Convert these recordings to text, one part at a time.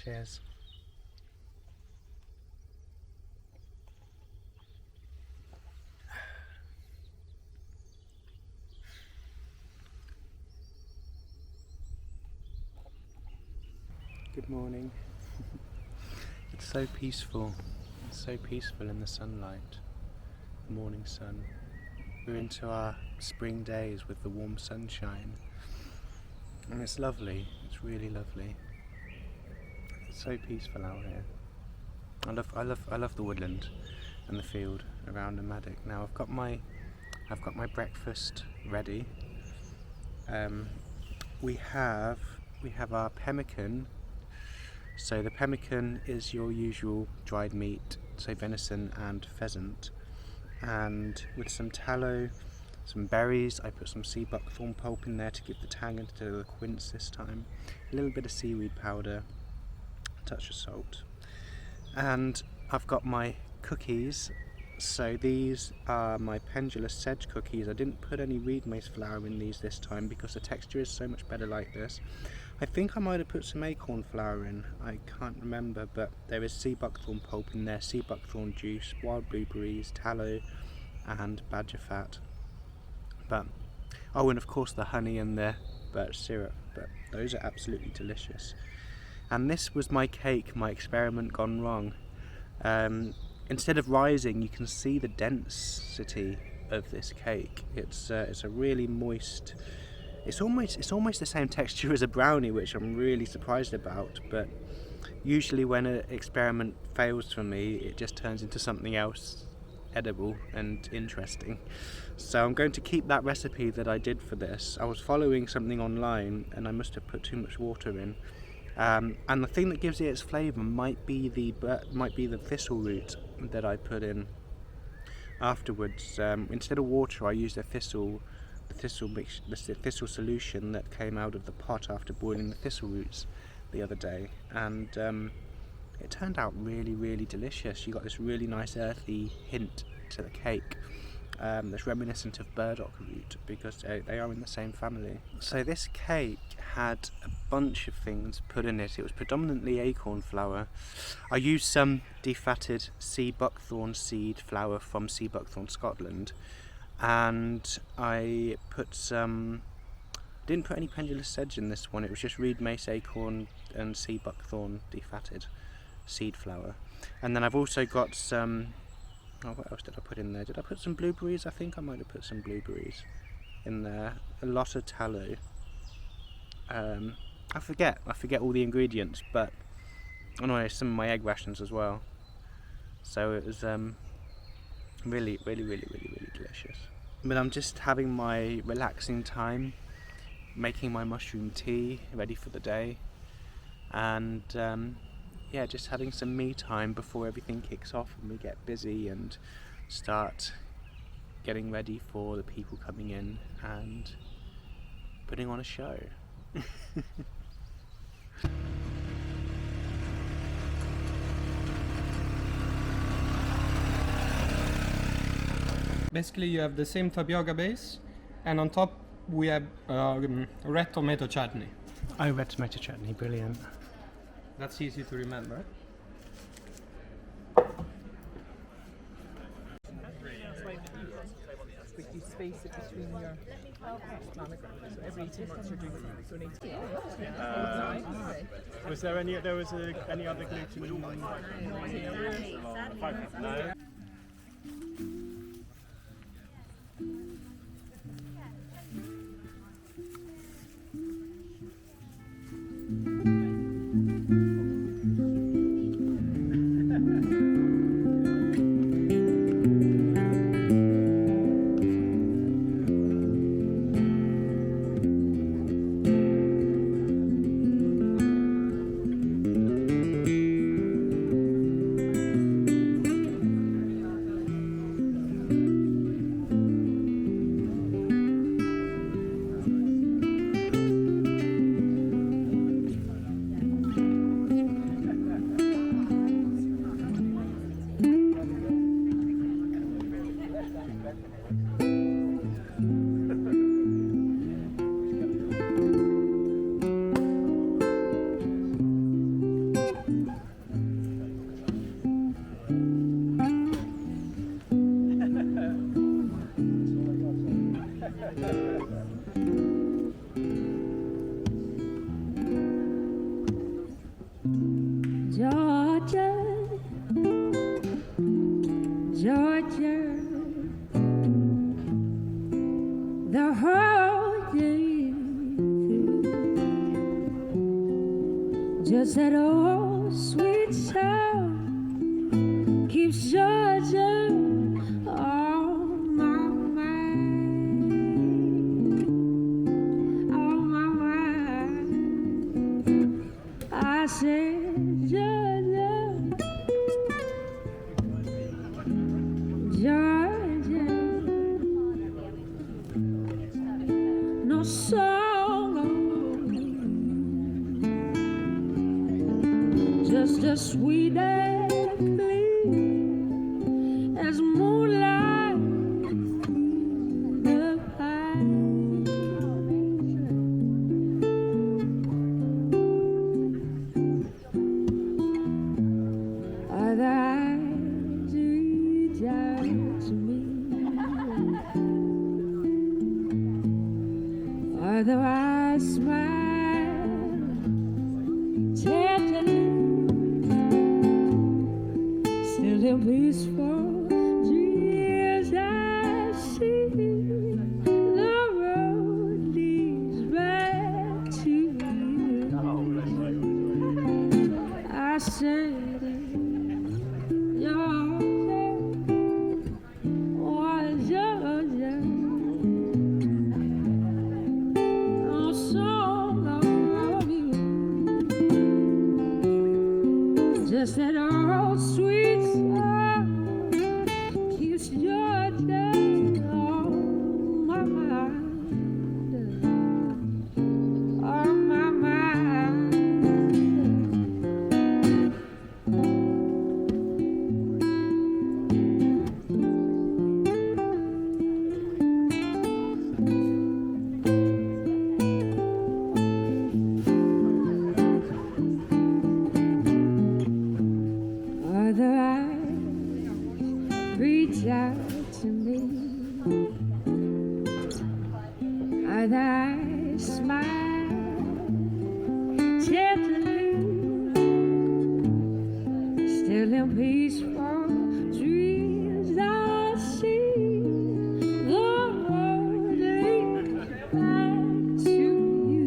Cheers. Good morning. It's so peaceful. It's so peaceful in the sunlight, the morning sun. We're into our spring days with the warm sunshine, and it's lovely. It's really lovely. It's so peaceful out here. I love the woodland and the field around Nomadic. Now I've got my breakfast ready. We have our pemmican. So the pemmican is your usual dried meat, so venison and pheasant, and with some tallow, some berries. I put some sea buckthorn pulp in there to give the tang instead of the quince this time, a little bit of seaweed powder, a touch of salt, and I've got my cookies. So these are my pendulous sedge cookies. I didn't put any reed mace flour in these this time because the texture is so much better like this. I think I might have put some acorn flour in, I can't remember, but there is sea buckthorn pulp in there, sea buckthorn juice, wild blueberries, tallow and badger fat. But oh, and of course the honey and the birch syrup, but those are absolutely delicious. And this was my cake, my experiment gone wrong. Instead of rising, you can see the density of this cake. It's a really moist. It's almost the same texture as a brownie, which I'm really surprised about. But usually, when an experiment fails for me, it just turns into something else edible and interesting. So I'm going to keep that recipe that I did for this. I was following something online, and I must have put too much water in. And the thing that gives it its flavour might be the thistle root that I put in afterwards. Instead of water, I used the thistle solution that came out of the pot after boiling the thistle roots the other day, and it turned out really, really delicious. You got this really nice earthy hint to the cake. That's reminiscent of burdock root because they are in the same family. So this cake had a bunch of things put in it. It was predominantly acorn flour. I used some defatted sea buckthorn seed flour from Sea Buckthorn, Scotland, and I didn't put any pendulous sedge in this one. It was just reed mace, acorn and sea buckthorn defatted seed flour. And then I've also got some, what else did I put in there? Did I put some blueberries? I think I might have put some blueberries in there. A lot of tallow. I forget all the ingredients, but I know some of my egg rations as well. So it was really, really, really, really, really delicious. But I'm just having my relaxing time, making my mushroom tea, ready for the day, and yeah, just having some me time before everything kicks off and we get busy and start getting ready for the people coming in and putting on a show. Basically, you have the same tapioca base, and on top we have red tomato chutney. Oh, red tomato chutney, brilliant. That's easy to remember. You space it between your mammograms. So every 18 months you're doing something. So Was there any other gluten? No. reach out to me. Although I smile tenderly, still in peaceful dreams I see. The road leads back to you. I said just that old sweet song keeps Georgia on my mind, on my mind. Other eyes reach out to me. Other eyes smile gently, still in peaceful dreams I see. The road leads back to you.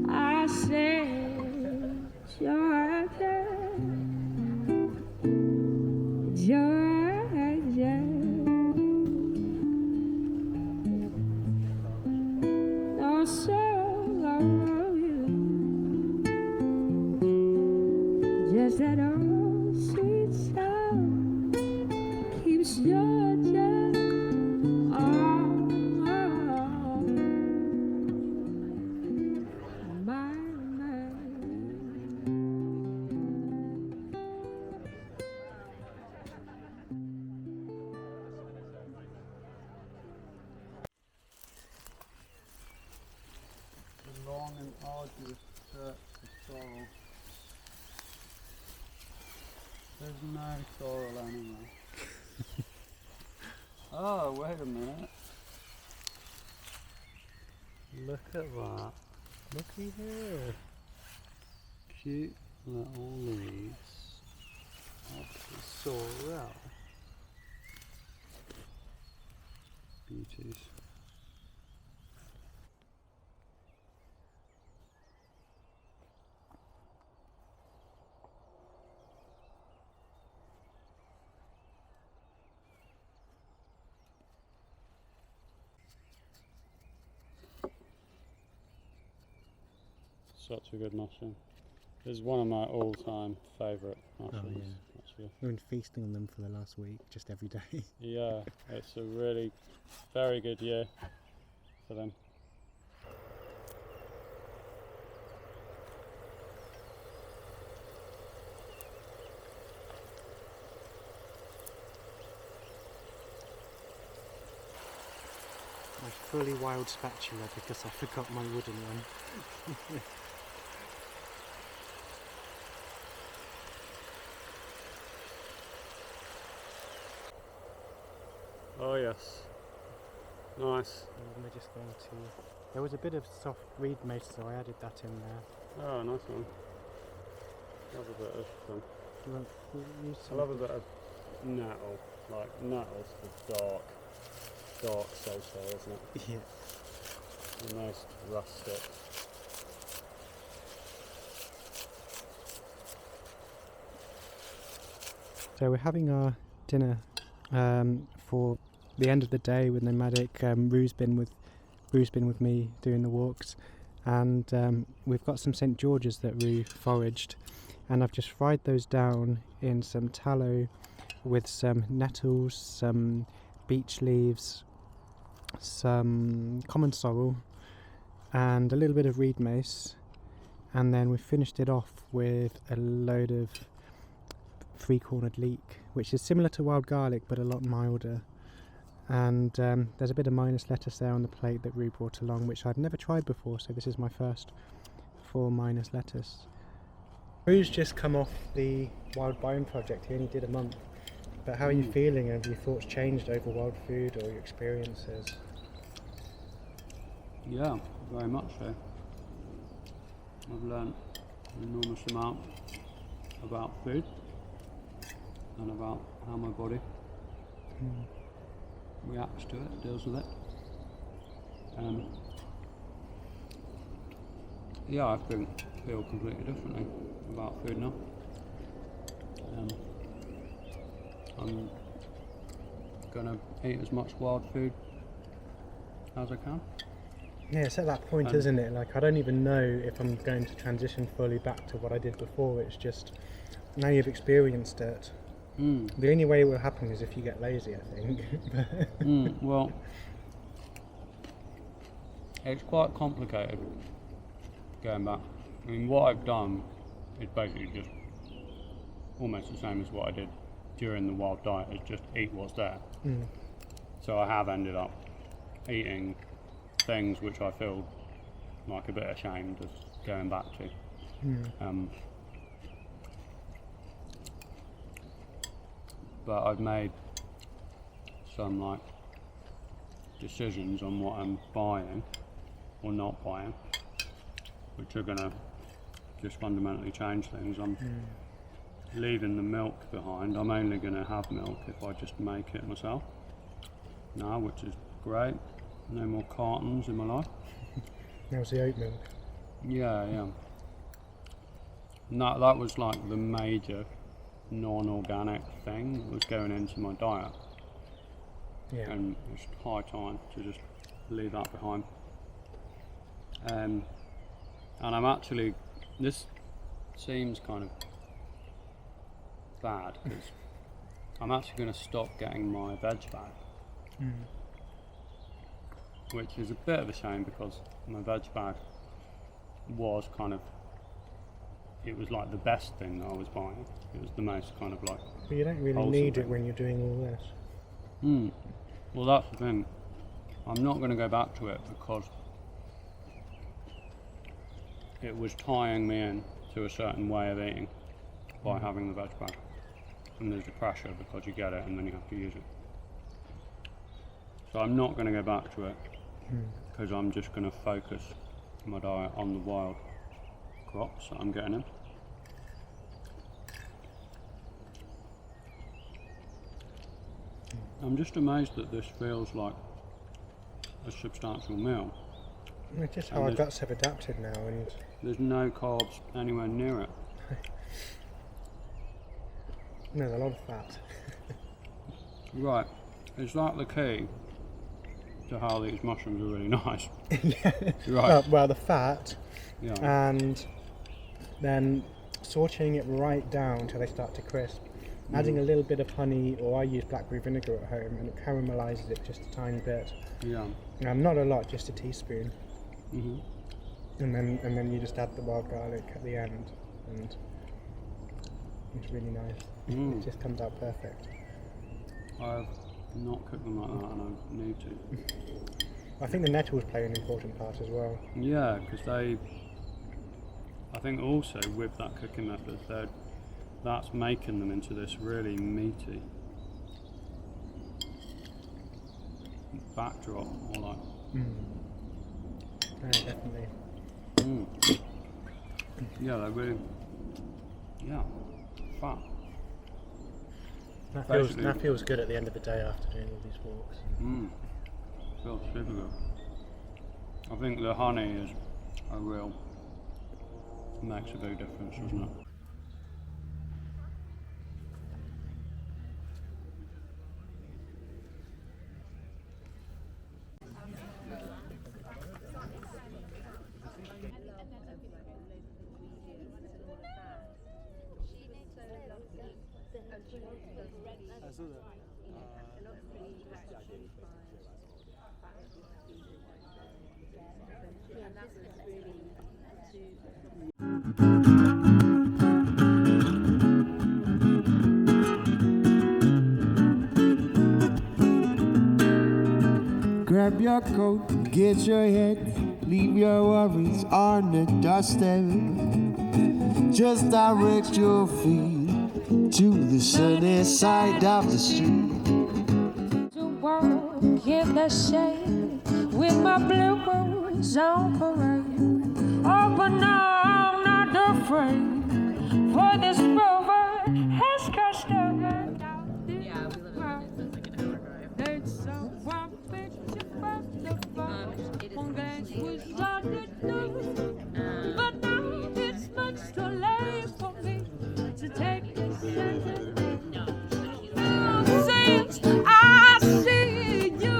I said, Georgia, Georgia, no song of you, just that old sweet sound keeps Georgia on my mind. The long and arduous search for sorrel. There's no sorrel anywhere. Oh, wait a minute. Look at that. Looky here. Cute little leaves of the sorrel. Beauties. Such a good mushroom. It's one of my all-time favourite mushrooms. yeah. Actually. We've been feasting on them for the last week, just every day. Yeah, it's a really very good year for them. My fully wild spatula because I forgot my wooden one. Oh yes, nice. And we're just going to... There was a bit of soft reed mace, so I added that in there. Oh, nice one. Love a bit of Do you want to use I some? love a bit of nettle. Like nettle's the dark so-so, isn't it? Yeah. The most rustic. So we're having our dinner for the end of the day with Nomadic. Rue's been with me doing the walks, and we've got some St George's that Rue foraged, and I've just fried those down in some tallow with some nettles, some beech leaves, some common sorrel, and a little bit of reed mace, and then we finished it off with a load of three-cornered leek, which is similar to wild garlic but a lot milder. And there's a bit of minus lettuce there on the plate that Rue brought along, which I've never tried before, so this is my first for minus lettuce. Rue's just come off the Wild Biome project. He only did a month. But how are you feeling? Have your thoughts changed over wild food or your experiences? Yeah, very much so. I've learned an enormous amount about food and about how my body reacts to it, deals with it. Yeah, I feel completely differently about food now. I'm gonna eat as much wild food as I can. Yeah, it's at that point, isn't it? Like, I don't even know if I'm going to transition fully back to what I did before. It's just, now you've experienced it. The only way it will happen is if you get lazy, I think. Well, it's quite complicated going back. I mean, what I've done is basically just almost the same as what I did during the wild diet, is just eat what's there. So I have ended up eating things which I feel like a bit ashamed of going back to. But I've made some like decisions on what I'm buying or not buying, which are gonna just fundamentally change things. I'm leaving the milk behind. I'm only gonna have milk if I just make it myself now, which is great. No more cartons in my life. How's the oat milk? Yeah. And that was like the major non-organic thing that was going into my diet. Yeah. And it's high time to just leave that behind. And I'm actually, this seems kind of bad because I'm actually going to stop getting my veg bag. Which is a bit of a shame because my veg bag was kind of, it was like the best thing that I was buying. It was the most kind of like, But you don't really need it when you're doing all this. Well, that's the thing. I'm not going to go back to it because it was tying me in to a certain way of eating by having the veg bag. And there's the pressure because you get it and then you have to use it. So I'm not going to go back to it because I'm just going to focus my diet on the wild crops that I'm getting in. I'm just amazed that this feels like a substantial meal. It's just how our guts have adapted now, and there's no carbs anywhere near it. no, a lot of fat. Right, is that the key to how these mushrooms are really nice? Yeah. Right. Well, the fat, Yeah. and then sauteing it right down until they start to crisp. Adding a little bit of honey, or I use blackberry vinegar at home, and it caramelizes it just a tiny bit. Yeah. Not a lot, just a teaspoon. Mhm. And then you just add the wild garlic at the end, and it's really nice. It just comes out perfect. I've not cooked them like that, and I need to. I think the nettles play an important part as well. Yeah, because I think also with that cooking method, that's making them into this really meaty backdrop, or like. Yeah, definitely. Yeah, they're really. Yeah, fat. That feels good at the end of the day after doing all these walks. Feels super good. I think the honey is makes a big difference, doesn't it? Grab your coat, get your head, leave your worries on the doorstep. Just direct your feet to the sunny side of the street. To walk in the shade with my blues on parade. Oh, but now I'm not afraid, for this rover has crossed over. Yeah, we live in London, so it's like an hour drive. There's someone picture from the phone. It is On from that Sydney. was all the news. But now it's much too late for me to take this sentence. Since I see you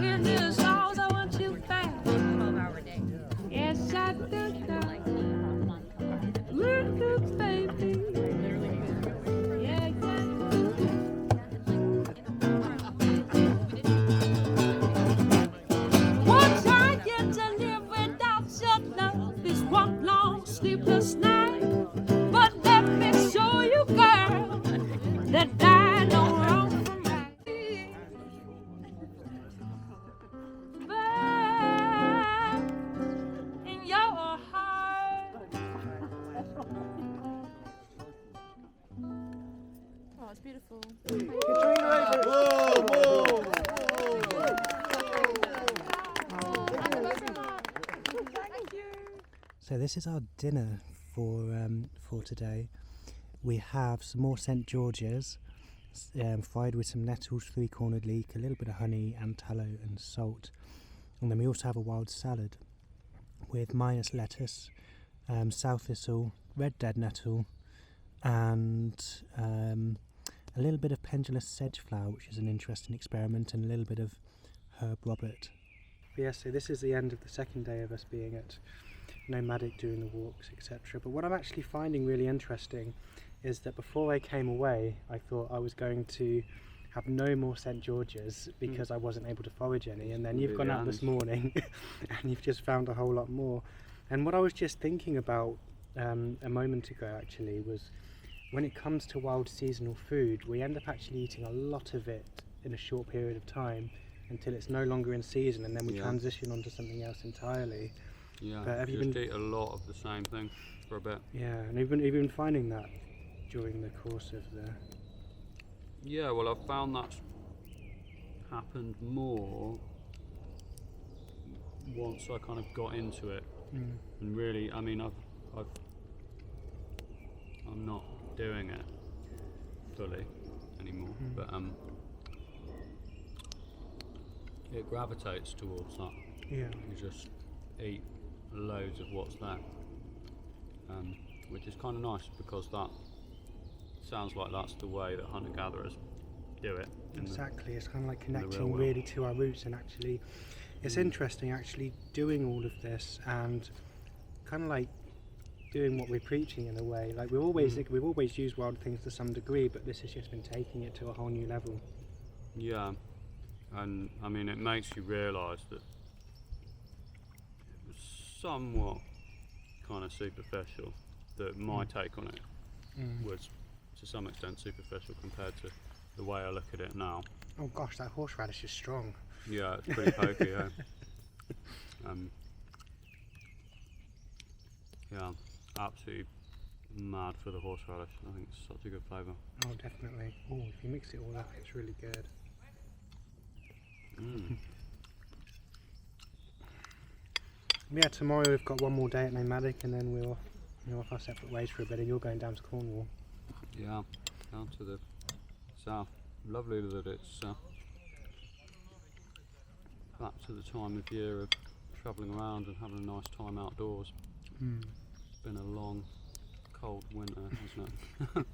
in this house, I want you back. 12-hour day. Yes, I do. Like a month. Look, baby. Yeah, once I get to live without your love is one long sleepless night. But let me show you, girl, that I know wrong from right. Back in your heart. Oh, it's beautiful. So this is our dinner for today. We have some more St George's, fried with some nettles, 3-cornered leek, a little bit of honey and tallow and salt. And then we also have a wild salad with minus lettuce, sow thistle, red dead nettle, and a little bit of pendulous sedge flower, which is an interesting experiment, and a little bit of herb Robert. Yeah, so this is the end of the second day of us being at Nomadic, doing the walks, etc. But what I'm actually finding really interesting is that before I came away, I thought I was going to have no more St George's because I wasn't able to forage any, and then you've gone out this morning and you've just found a whole lot more. And what I was just thinking about a moment ago actually was, when it comes to wild seasonal food, we end up actually eating a lot of it in a short period of time until it's no longer in season, and then we transition onto something else entirely. Yeah, But have you just been- eat a lot of the same thing for a bit. Yeah, and you've been finding that during the course of the... Yeah, well, I've found that's happened more once I kind of got into it, and really, I mean, I'm not doing it fully anymore, but it gravitates towards that. Yeah. You just eat loads of what's there, which is kind of nice, because that sounds like that's the way that hunter-gatherers do it. Exactly, it's kind of like real connecting world. really to our roots, and actually it's interesting actually doing all of this and kind of like doing what we're preaching in a way. Like we've always used wild things to some degree, but this has just been taking it to a whole new level. Yeah, and I mean, it makes you realise that it was somewhat kind of superficial, that my take on it was to some extent superficial compared to the way I look at it now. Oh gosh, that horseradish is strong. Yeah, it's pretty pokey, yeah. Yeah, absolutely mad for the horseradish. I think it's such a good flavour. Oh, definitely. Oh, if you mix it all up, it's really good. Yeah, tomorrow we've got one more day at Nomadic, and then we're off our separate ways for a bit, and you're going down to Cornwall. Yeah, down to the south. Lovely that it's back to the time of year of travelling around and having a nice time outdoors. It's been a long, cold winter, hasn't it?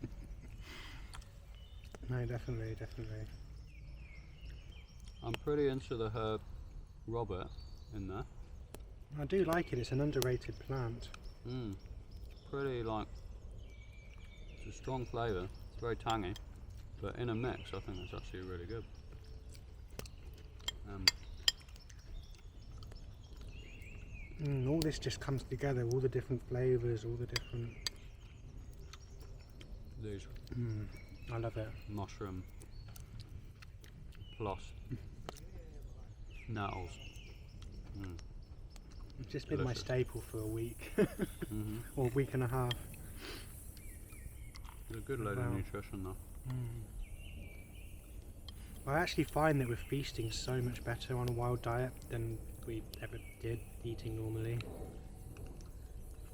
No, definitely. I'm pretty into the herb Robert in there. I do like it, it's an underrated plant. Pretty like, it's a strong flavour, it's very tangy, but in a mix I think it's actually really good. All this just comes together, all the different flavours, all the different... These I love it. mushroom plus nettles. It's just been my Delicious. staple for a week, or a week and a half. There's a good load of nutrition though. I actually find that we're feasting so much better on a wild diet than we ever did eating normally.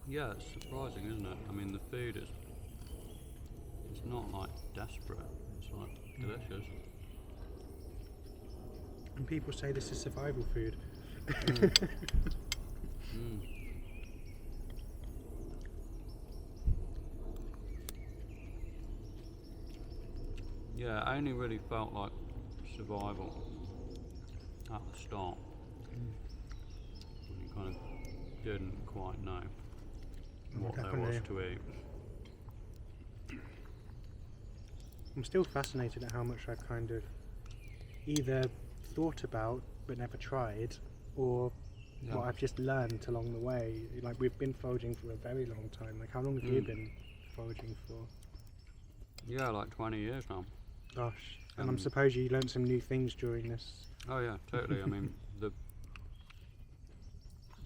Yeah, it's surprising, isn't it? I mean, the food is, it's not like desperate, it's like delicious. And people say this is survival food. Yeah, I only really felt like survival at the start. When you kind of didn't quite know what there was to eat. I'm still fascinated at how much I've kind of either thought about but never tried, or what I've just learned along the way. Like, we've been foraging for a very long time. Like, how long have you been foraging for? Yeah, like 20 years now. Gosh, and I suppose you learned some new things during this. Oh yeah, totally. I mean,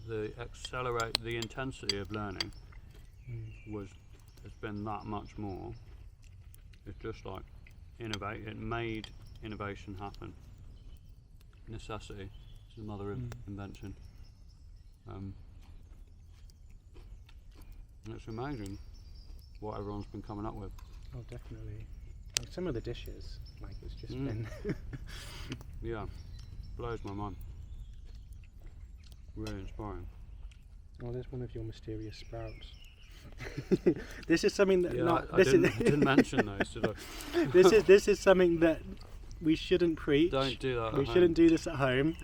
the intensity of learning has been that much more. It's just like it made innovation happen. Necessity is the mother of invention. It's amazing what everyone's been coming up with. Oh, definitely. Like, some of the dishes, like, it's just been... Yeah, blows my mind. Really inspiring. Oh, there's one of your mysterious sprouts. This is something that I didn't mention those, did I? this is something that we shouldn't preach. Don't do that. We shouldn't do this at home.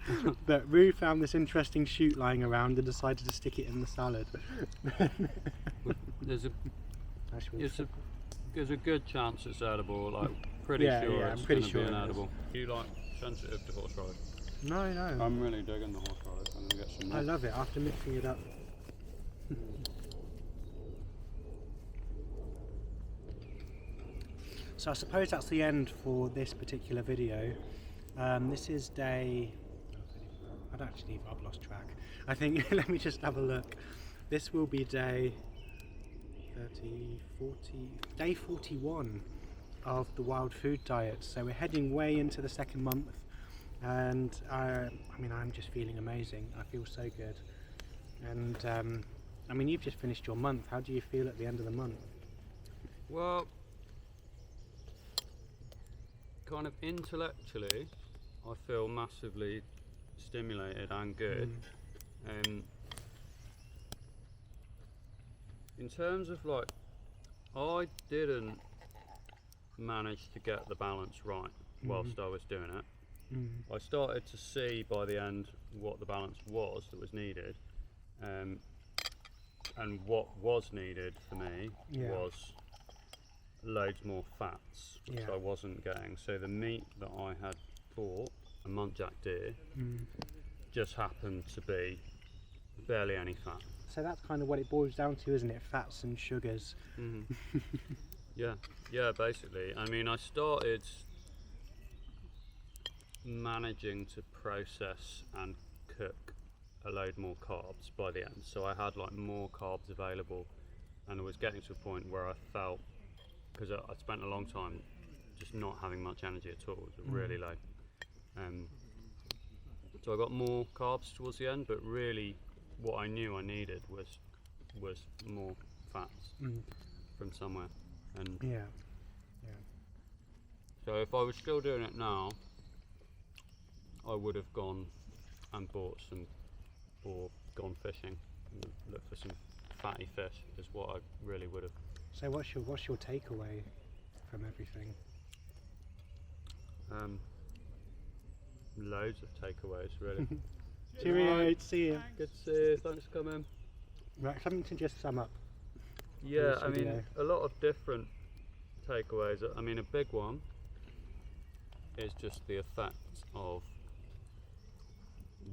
But Rue found this interesting shoot lying around and decided to stick it in the salad. There's a good chance it's edible. Like, pretty sure it's going to be inedible. Are you like sensitive to horseradish? No. I'm really digging the horseradish. I'm going to get some more. I love it after mixing it up. So I suppose that's the end for this particular video. This is day... I've lost track. I think, let me just have a look. This will be day 41 of the wild food diet. So we're heading way into the second month, and I mean, I'm just feeling amazing. I feel so good. And I mean, you've just finished your month. How do you feel at the end of the month? Well, kind of intellectually, I feel massively stimulated and good. In terms of, like, I didn't manage to get the balance right whilst I was doing it. I started to see by the end what the balance was that was needed, and what was needed for me was loads more fats, which I wasn't getting. So the meat that I had bought, a muntjac deer, just happened to be barely any fat. So that's kind of what it boils down to, isn't it? Fats and sugars. Yeah, basically. I mean, I started managing to process and cook a load more carbs by the end. So I had like more carbs available, and I was getting to a point where I felt, because I spent a long time just not having much energy at all, it was really low. So I got more carbs towards the end, but really what I knew I needed was more fats from somewhere. And so if I was still doing it now, I would have gone and bought some, or gone fishing and looked for some fatty fish, is what I really would have. So what's your takeaway from everything? Loads of takeaways, really. Cheerio, good to see you. Good to see you, thanks for coming. Right, something to just sum up. Yeah, I mean, a lot of different takeaways. I mean, a big one is just the effect of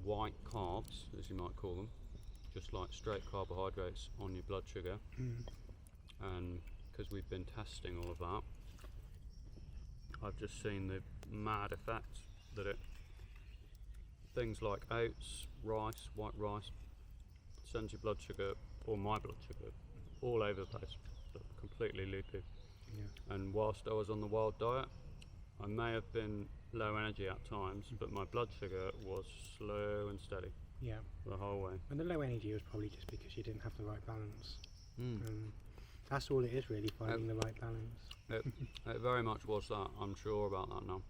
white carbs, as you might call them, just like straight carbohydrates on your blood sugar. And because we've been testing all of that, I've just seen the mad effect that things like oats, rice, white rice, sends your blood sugar, or my blood sugar, all over the place, completely loopy. And whilst I was on the wild diet, I may have been low energy at times, but my blood sugar was slow and steady Yeah. the whole way. And the low energy was probably just because you didn't have the right balance. That's all it is really, finding the right balance. It very much was that. I'm sure about that now.